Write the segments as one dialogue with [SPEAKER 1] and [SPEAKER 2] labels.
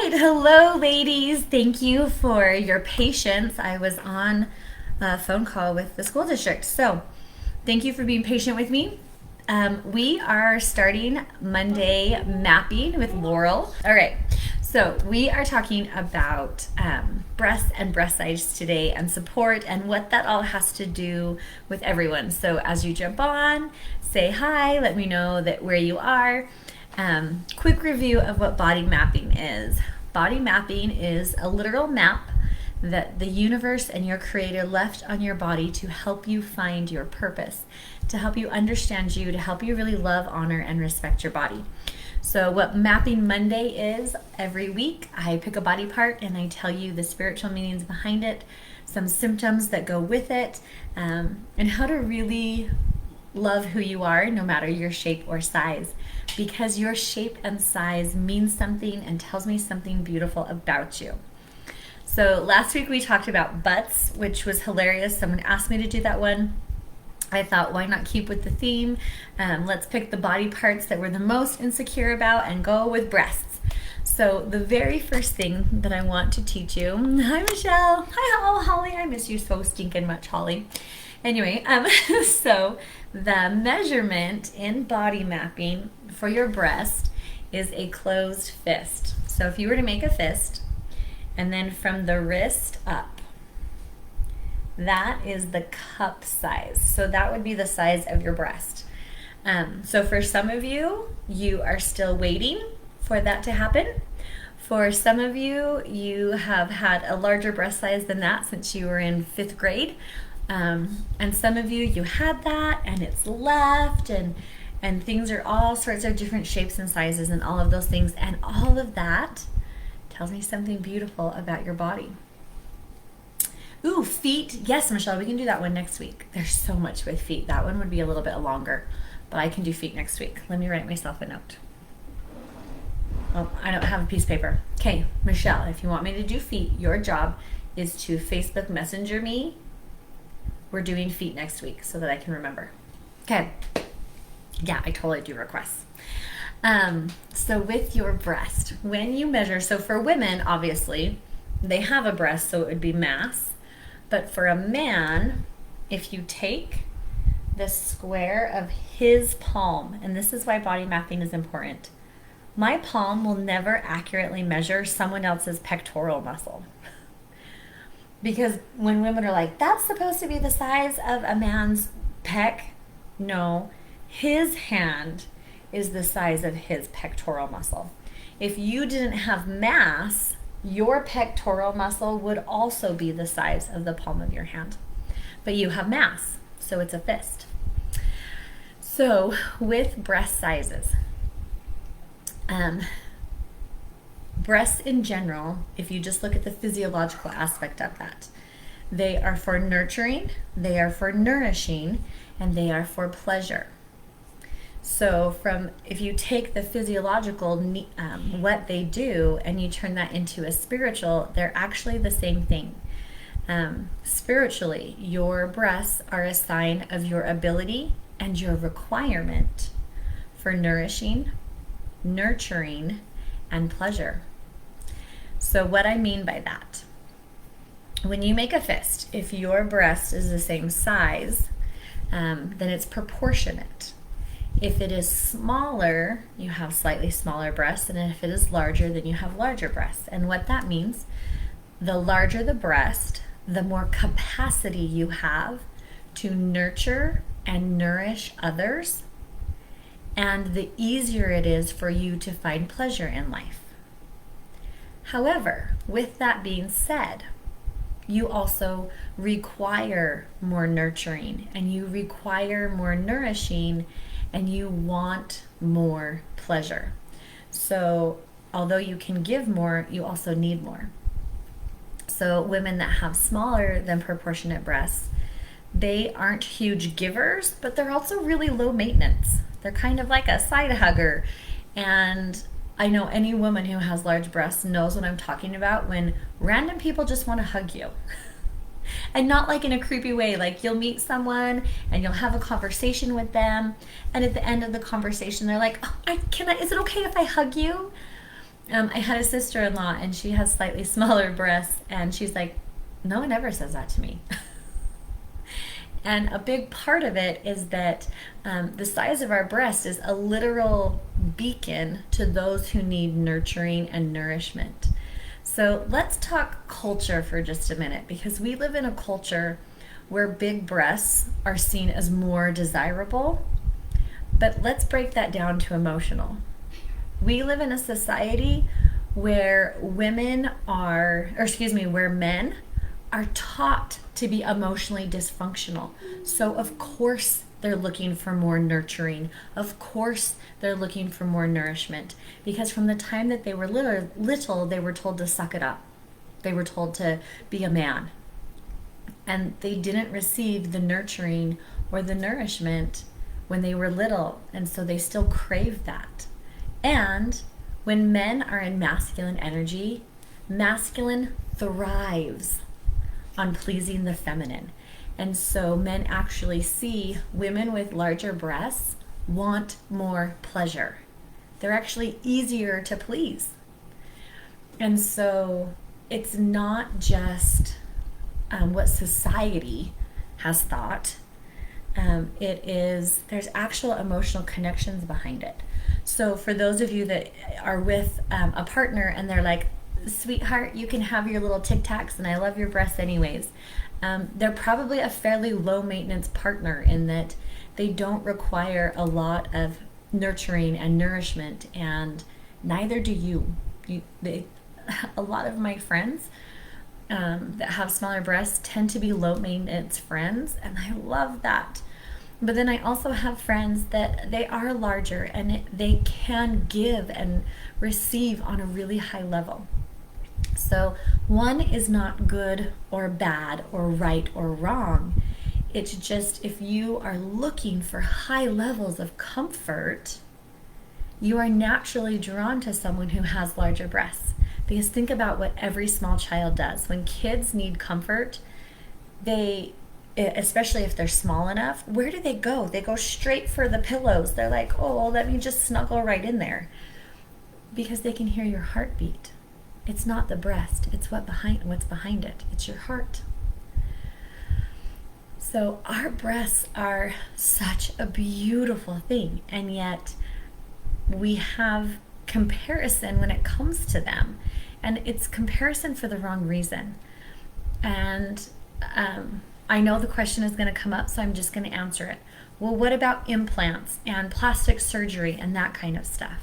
[SPEAKER 1] right, hello ladies. Thank you for your patience. I was on a phone call with the school district. So thank you for being patient with me. We are starting Monday mapping with Laurel. All right, so we are talking about breasts and breast size today and support and what that all has to do with everyone. So as you jump on, say hi, let me know that where you are. Quick review of what body mapping is. Body mapping is a literal map that the universe and your creator left on your body to help you find your purpose, to help you understand you, to help you really love, honor, and respect your body. So what Mapping Monday is, every week I pick a body part and I tell you the spiritual meanings behind it, some symptoms that go with it, and how to really love who you are no matter your shape or size, because your shape and size means something and tells me something beautiful about you. So last week we talked about butts, which was hilarious. Someone asked me to do that one. I thought, why not keep with the theme? Let's pick the body parts that we're the most insecure about and go with breasts. So the very first thing that I want to teach you, hi Michelle, hi Holly, I miss you so stinking much, Holly. Anyway, so the measurement in body mapping for your breast is a closed fist. So if you were to make a fist, and then from the wrist up, that is the cup size. So that would be the size of your breast. So for some of you, you are still waiting for that to happen. For some of you, you have had a larger breast size than that since you were in 5th grade. And some of you, you had that and it's left, and things are all sorts of different shapes and sizes and all of those things. And all of that tells me something beautiful about your body. Ooh, feet. Yes, Michelle, we can do that one next week. There's so much with feet. That one would be a little bit longer, but I can do feet next week. Let me write myself a note. Oh, I don't have a piece of paper. Okay, Michelle, if you want me to do feet, your job is to Facebook Messenger me. We're doing feet next week so that I can remember. Okay. Yeah, I totally do requests. So with your breast, when you measure, so for women, obviously, they have a breast, so it would be mass. But for a man, if you take the square of his palm, and this is why body mapping is important, my palm will never accurately measure someone else's pectoral muscle. Because when women are like, that's supposed to be the size of a man's pec, no, his hand is the size of his pectoral muscle. If you didn't have mass, your pectoral muscle would also be the size of the palm of your hand. But you have mass, so it's a fist. So with breast sizes, breasts in general, if you just look at the physiological aspect of that, they are for nurturing, they are for nourishing, and they are for pleasure. So if you take the physiological, what they do, and you turn that into a spiritual, they're actually the same thing. Spiritually, your breasts are a sign of your ability and your requirement for nourishing, nurturing, and pleasure. So what I mean by that, when you make a fist, if your breast is the same size, then it's proportionate. If it is smaller, you have slightly smaller breasts, and if it is larger, then you have larger breasts. And what that means, the larger the breast, the more capacity you have to nurture and nourish others, and the easier it is for you to find pleasure in life. However, with that being said, you also require more nurturing, and you require more nourishing, and you want more pleasure. So although you can give more, you also need more. So women that have smaller than proportionate breasts, they aren't huge givers, but they're also really low maintenance. They're kind of like a side hugger. And I know any woman who has large breasts knows what I'm talking about when random people just want to hug you. And not like in a creepy way, like you'll meet someone and you'll have a conversation with them, and at the end of the conversation they're like, oh, is it okay if I hug you? I had a sister-in-law and she has slightly smaller breasts, and she's like, no one ever says that to me. And a big part of it is that the size of our breast is a literal beacon to those who need nurturing and nourishment. So let's talk culture for just a minute, because we live in a culture where big breasts are seen as more desirable. But let's break that down to emotional. We live in a society where where men are taught to be emotionally dysfunctional. So of course they're looking for more nurturing. Of course they're looking for more nourishment, because from the time that they were little, they were told to suck it up. They were told to be a man. And they didn't receive the nurturing or the nourishment when they were little, and so they still crave that. And when men are in masculine energy, masculine thrives on pleasing the feminine. And so men actually see women with larger breasts want more pleasure. They're actually easier to please. And so it's not just what society has thought. There's actual emotional connections behind it. So for those of you that are with a partner and they're like, sweetheart, you can have your little Tic Tacs and I love your breasts anyways, they're probably a fairly low maintenance partner, in that they don't require a lot of nurturing and nourishment, and neither do you. A lot of my friends that have smaller breasts tend to be low maintenance friends, and I love that. But then I also have friends that they are larger and they can give and receive on a really high level. So one is not good or bad or right or wrong. It's just, if you are looking for high levels of comfort, you are naturally drawn to someone who has larger breasts. Because think about what every small child does. When kids need comfort, especially if they're small enough, where do they go? They go straight for the pillows. They're like, oh, well, let me just snuggle right in there. Because they can hear your heartbeat. It's not the breast, it's what's behind it. It's your heart. So our breasts are such a beautiful thing, and yet we have comparison when it comes to them. And it's comparison for the wrong reason. And I know the question is going to come up, so I'm just going to answer it. Well, what about implants and plastic surgery and that kind of stuff?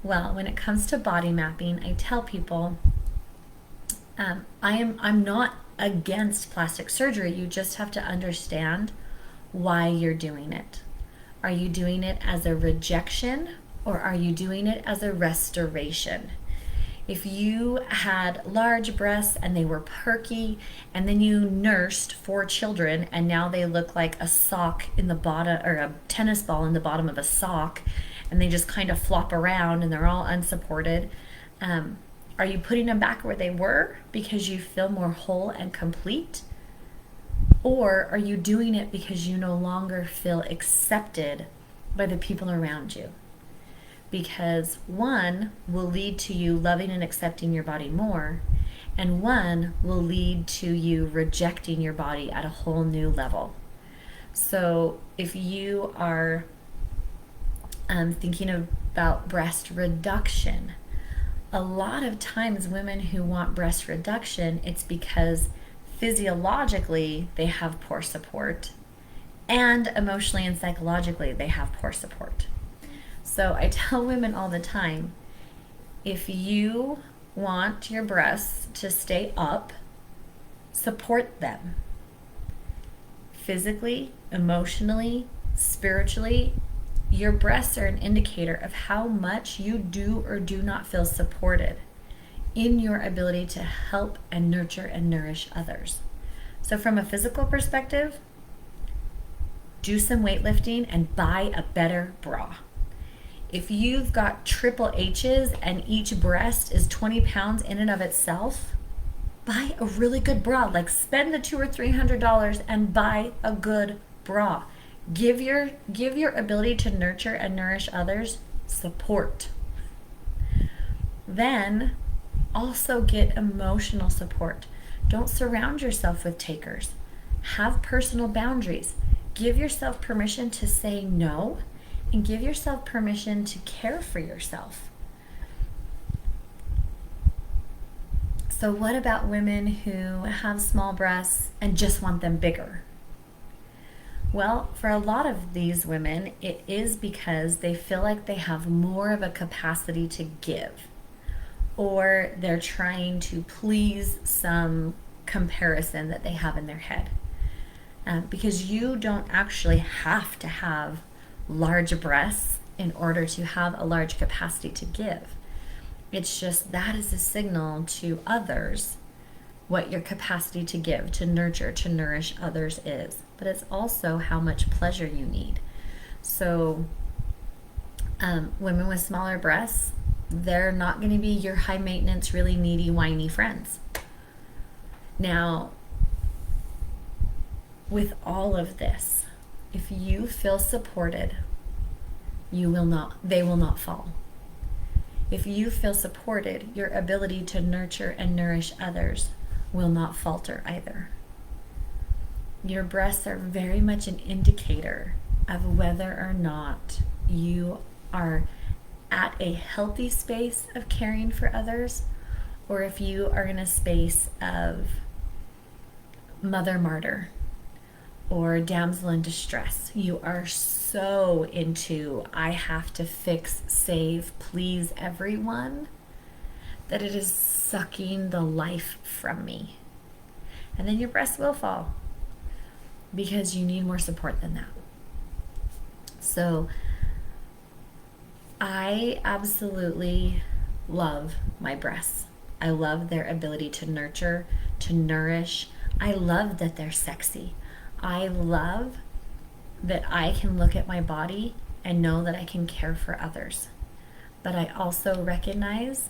[SPEAKER 1] Well, when it comes to body mapping, I tell people I'm not against plastic surgery. You just have to understand why you're doing it. Are you doing it as a rejection, or are you doing it as a restoration? If you had large breasts and they were perky, and then you nursed 4 children and now they look like a sock in the bottom, or a tennis ball in the bottom of a sock, and they just kind of flop around and they're all unsupported, are you putting them back where they were because you feel more whole and complete? Or are you doing it because you no longer feel accepted by the people around you? Because one will lead to you loving and accepting your body more, and one will lead to you rejecting your body at a whole new level. So if you are thinking about breast reduction, a lot of times women who want breast reduction, it's because physiologically they have poor support, and emotionally and psychologically they have poor support. So I tell women all the time, if you want your breasts to stay up, support them. Physically, emotionally, spiritually, your breasts are an indicator of how much you do or do not feel supported in your ability to help and nurture and nourish others. So from a physical perspective, do some weightlifting and buy a better bra. If you've got triple H's and each breast is 20 pounds in and of itself, buy a really good bra. Like, spend the $200 or $300 and buy a good bra. Give your ability to nurture and nourish others support. then also get emotional support. Don't surround yourself with takers. Have personal boundaries. Give yourself permission to say no, and give yourself permission to care for yourself. So what about women who have small breasts and just want them bigger? Well, for a lot of these women, it is because they feel like they have more of a capacity to give, or they're trying to please some comparison that they have in their head. Because you don't actually have to have large breasts in order to have a large capacity to give. It's just that is a signal to others what your capacity to give, to nurture, to nourish others is. But it's also how much pleasure you need. So women with smaller breasts, they're not going to be your high maintenance, really needy, whiny friends. Now, with all of this, if you feel supported, they will not fall. If you feel supported, your ability to nurture and nourish others will not falter either. Your breasts are very much an indicator of whether or not you are at a healthy space of caring for others, or if you are in a space of mother martyr or damsel in distress. You are so into, I have to fix, save, please everyone, that it is sucking the life from me. And then your breasts will fall because you need more support than that. So I absolutely love my breasts. I love their ability to nurture, to nourish. I love that they're sexy. I love that I can look at my body and know that I can care for others. But I also recognize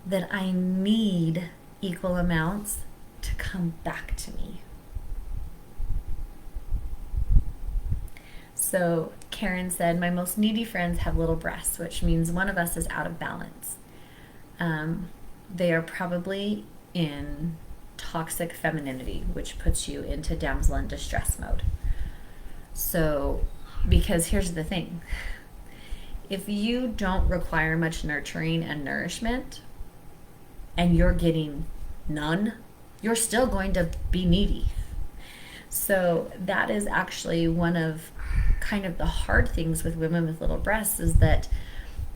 [SPEAKER 1] that I need equal amounts to come back to me. So Karen said, my most needy friends have little breasts, which means one of us is out of balance. They are probably in toxic femininity, which puts you into damsel in distress mode. So, because here's the thing. If you don't require much nurturing and nourishment, and you're getting none, you're still going to be needy. So that is actually one of kind of the hard things with women with little breasts, is that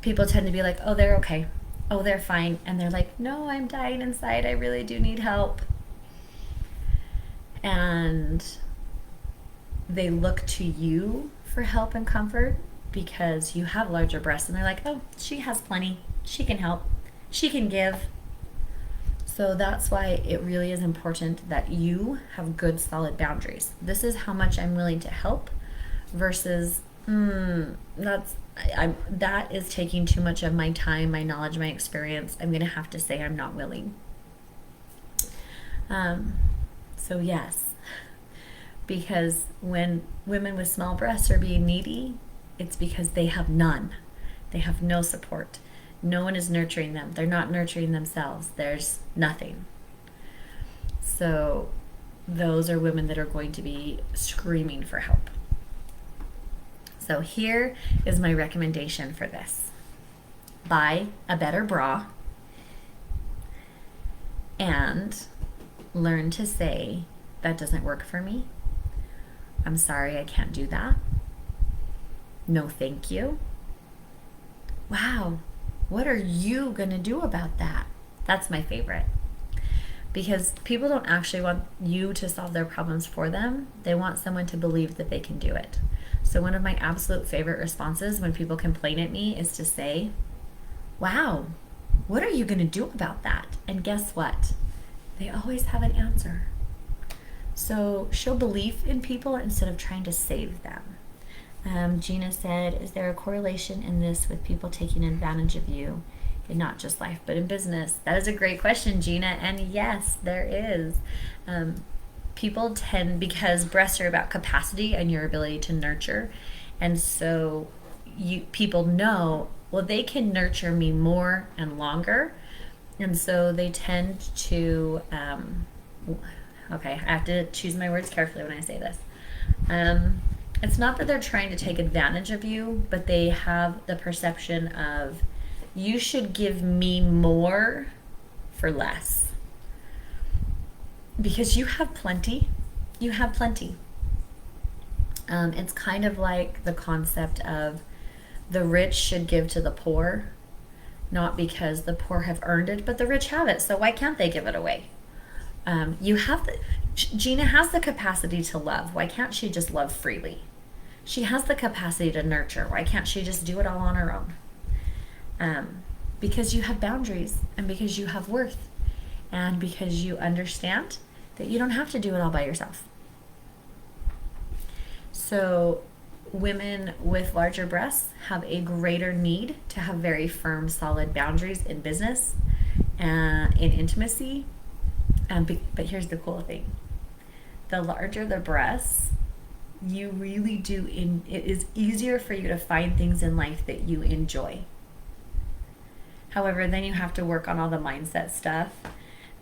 [SPEAKER 1] people tend to be like, oh, they're okay. Oh, they're fine. And they're like, no, I'm dying inside. I really do need help. And they look to you for help and comfort because you have larger breasts. And they're like, oh, she has plenty. She can help. She can give. So that's why it really is important that you have good, solid boundaries. This is how much I'm willing to help versus that is taking too much of my time, my knowledge, my experience. I'm going to have to say I'm not willing. So yes, because when women with small breasts are being needy, it's because they have none. They have no support. No one is nurturing them. They're not nurturing themselves. There's nothing. So those are women that are going to be screaming for help. So here is my recommendation for this. Buy a better bra and learn to say, that doesn't work for me. I'm sorry, I can't do that. No, thank you. Wow, what are you gonna do about that? That's my favorite. Because people don't actually want you to solve their problems for them. They want someone to believe that they can do it. So one of my absolute favorite responses when people complain at me is to say, wow, what are you gonna do about that? And guess what? They always have an answer. So show belief in people instead of trying to save them. Gina said, is there a correlation in this with people taking advantage of you in not just life, but in business? That is a great question, Gina. And yes, there is. People tend, because breasts are about capacity and your ability to nurture. And so people know Well, they can nurture me more and longer. And so they tend to, okay, I have to choose my words carefully when I say this. It's not that they're trying to take advantage of you, but they have the perception of, you should give me more for less. Because you have plenty. You have plenty. It's kind of like the concept of the rich should give to the poor, not because the poor have earned it, but the rich have it, so why can't they give it away? Gina has the capacity to love. Why can't she just love freely? She has the capacity to nurture. Why can't she just do it all on her own? Because you have boundaries, and because you have worth, and because you understand that you don't have to do it all by yourself. So women with larger breasts have a greater need to have very firm, solid boundaries in business and in intimacy. But here's the cool thing. The larger the breasts, you really do, it is easier for you to find things in life that you enjoy. However, then you have to work on all the mindset stuff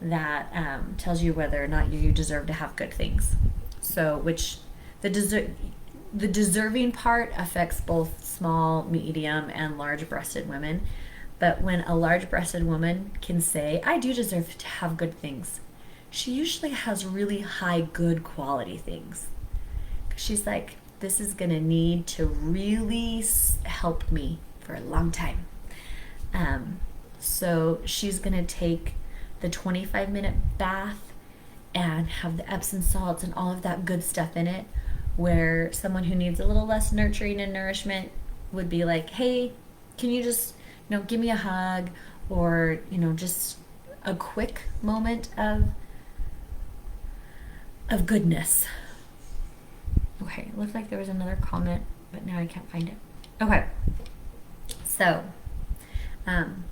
[SPEAKER 1] that tells you whether or not you deserve to have good things. So, which the deserving part affects both small, medium, and large-breasted women. But when a large-breasted woman can say, I do deserve to have good things, she usually has really high, good quality things. She's like, this is going to need to really help me for a long time. So she's going to take the 25-minute bath and have the Epsom salts and all of that good stuff in it, where someone who needs a little less nurturing and nourishment would be like, hey, can you just, give me a hug, or, just a quick moment of goodness. Okay, it looked like there was another comment, but now I can't find it. Okay, so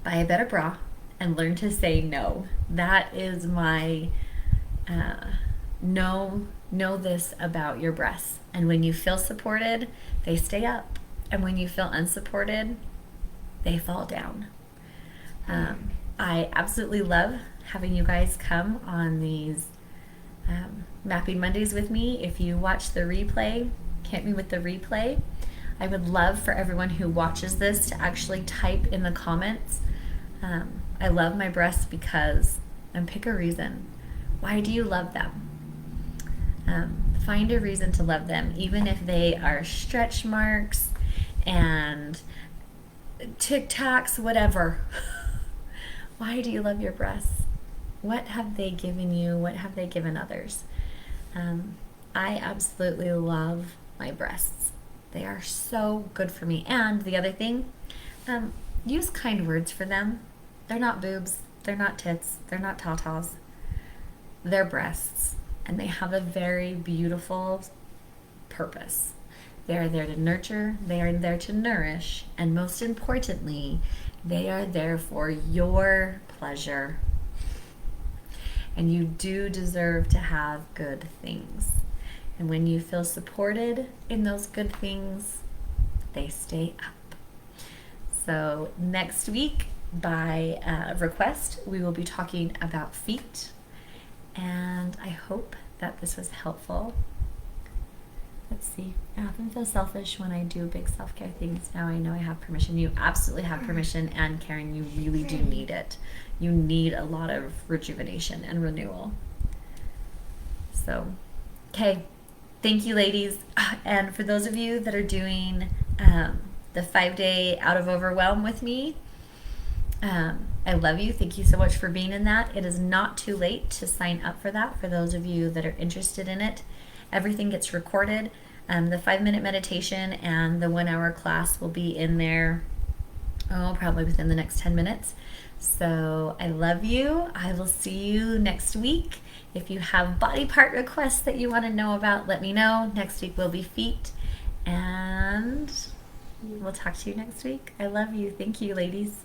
[SPEAKER 1] buy a better bra and learn to say no. That is my know this about your breasts. And when you feel supported, they stay up. And when you feel unsupported, they fall down. I absolutely love having you guys come on these Mapping Mondays with me. If you watch the replay, hit me with the replay. I would love for everyone who watches this to actually type in the comments, I love my breasts because, and pick a reason. Why do you love them? Find a reason to love them, even if they are stretch marks and Tic Tacs, whatever. Why do you love your breasts? What have they given you? What have they given others? I absolutely love my breasts. They are so good for me. And the other thing, use kind words for them. They're not boobs. They're not tits. They're not tatas. They're breasts. And they have a very beautiful purpose. They are there to nurture. They are there to nourish. And most importantly, they are there for your pleasure. And you do deserve to have good things. And when you feel supported in those good things, they stay up. So next week, by request, we will be talking about feet. And I hope that this was helpful. Let's see. I often feel selfish when I do big self-care things. Now I know I have permission. You absolutely have permission, and Karen, you really do need it. You need a lot of rejuvenation and renewal. So, okay. Thank you, ladies. And for those of you that are doing the 5-day Out of Overwhelm with me, I love you. Thank you so much for being in that. It is not too late to sign up for that. For those of you that are interested in it, everything gets recorded. The 5-minute meditation and the 1-hour class will be in there, probably within the next 10 minutes. So I love you. I will see you next week. If you have body part requests that you want to know about, let me know. Next week will be feet. And we'll talk to you next week. I love you. Thank you, ladies.